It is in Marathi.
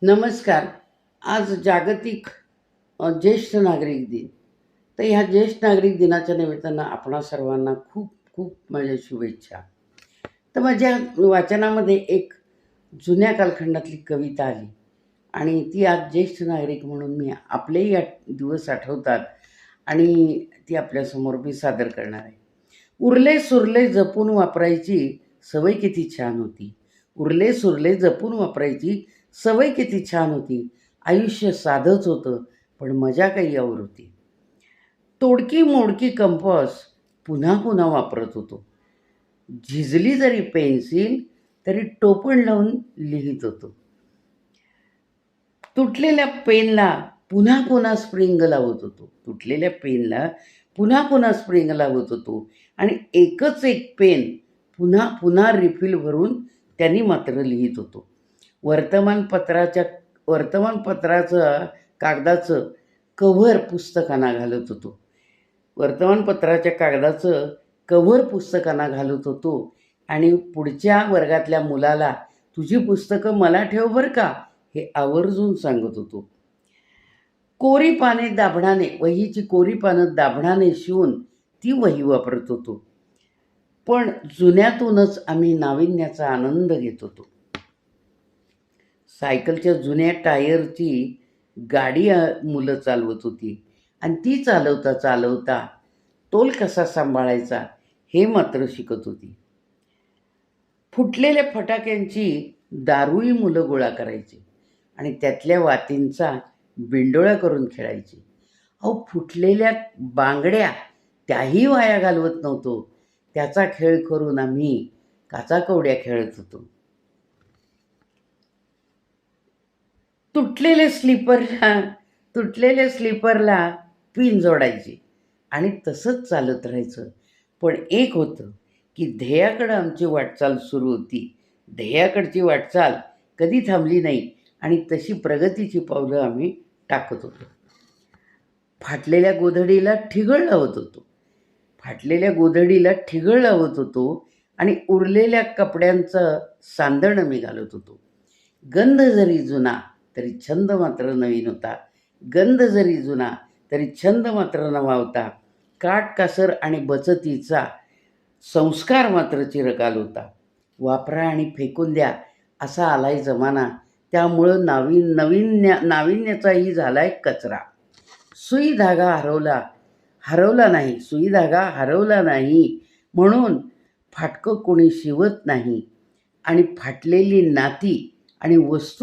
नमस्कार. आज जागतिक ज्येष्ठ नागरिक दिन. तर ह्या ज्येष्ठ नागरिक दिनाच्या निमित्तानं आपणा सर्वांना खूप खूप माझ्या शुभेच्छा. तर माझ्या वाचनामध्ये एक जुन्या कालखंडातली कविता आली आणि ती आज ज्येष्ठ नागरिक म्हणून मी आपलेही दिवस आठवतात आणि ती आपल्यासमोर मी सादर करणार आहे. उरले सुरले जपून वापरायची सवय किती छान होती. उरले सुरले जपून वापरायची सवय किती छान होती. आयुष्य साधंच होतं, पण मजा काही यावर होती. तोडकी मोडकी कंपास पुन्हा पुन्हा वापरत होतो. झिजली जरी पेन्सिल तरी टोपण लावून लिहित होतो. तुटलेल्या पेनला पुन्हा पुन्हा स्प्रिंग लावत होतो. तुटलेल्या पेनला पुन्हा पुन्हा स्प्रिंग लावत होतो आणि एकच एक पेन पुन्हा पुन्हा रिफिल भरून त्यांनी मात्र लिहित होतो. वर्तमानपत्राचं कागदाचं कव्हर पुस्तकांना घालत होतो. वर्तमानपत्राच्या कागदाचं कव्हर पुस्तकांना घालत होतो आणि पुढच्या वर्गातल्या मुलाला तुझी पुस्तकं मला ठेव बरं का, हे आवर्जून सांगत होतो. कोरी पाने दाभणाने, वहीची कोरी पानं दाभणाने शिवून ती वही वापरत होतो. पण जुन्यातूनच आम्ही नाविन्याचा आनंद घेत होतो. सायकलच्या जुन्या टायरची गाडी मुलं चालवत होती आणि ती चालवता चालवता तोल कसा सांभाळायचा हे मात्र शिकत होती. फुटलेल्या फटाक्यांची दारूही मुलं गोळा करायची आणि त्यातल्या वातींचा बिंडोळा करून खेळायची. अहो, फुटलेल्या बांगड्या त्याही वाया घालवत नव्हतो. त्याचा खेळ करून आम्ही काचाकवड्या खेळत होतो. तुटलेल्या स्लीपरला पिन जोडायची आणि तसंच चालत राहायचं. पण एक होतं की ध्येयाकडं आमची वाटचाल सुरू होती. ध्येयाकडची वाटचाल कधी थांबली नाही आणि तशी प्रगतीची पावलं आम्ही टाकत होतो. फाटलेल्या गोधडीला ठिगळ लावत होतो आणि उरलेल्या कपड्यांचं सांधणं मी घालत होतो. गंध जरी जुना तरी छंद मात्र नवीन होता. गंध जरी जुना तरी छंद मात्र नवा होता. काटकासर आणि बचतीचा संस्कार मात्र चिरकाल होता. वापरा आणि फेकून द्या असा आलाय जमाना. त्यामुळं नाविन्याचाही झालाय कचरा. सुई धागा हरवला नाही म्हणून फाटकं कोणी शिवत नाही आणि फाटलेली नाती आणि वस्तू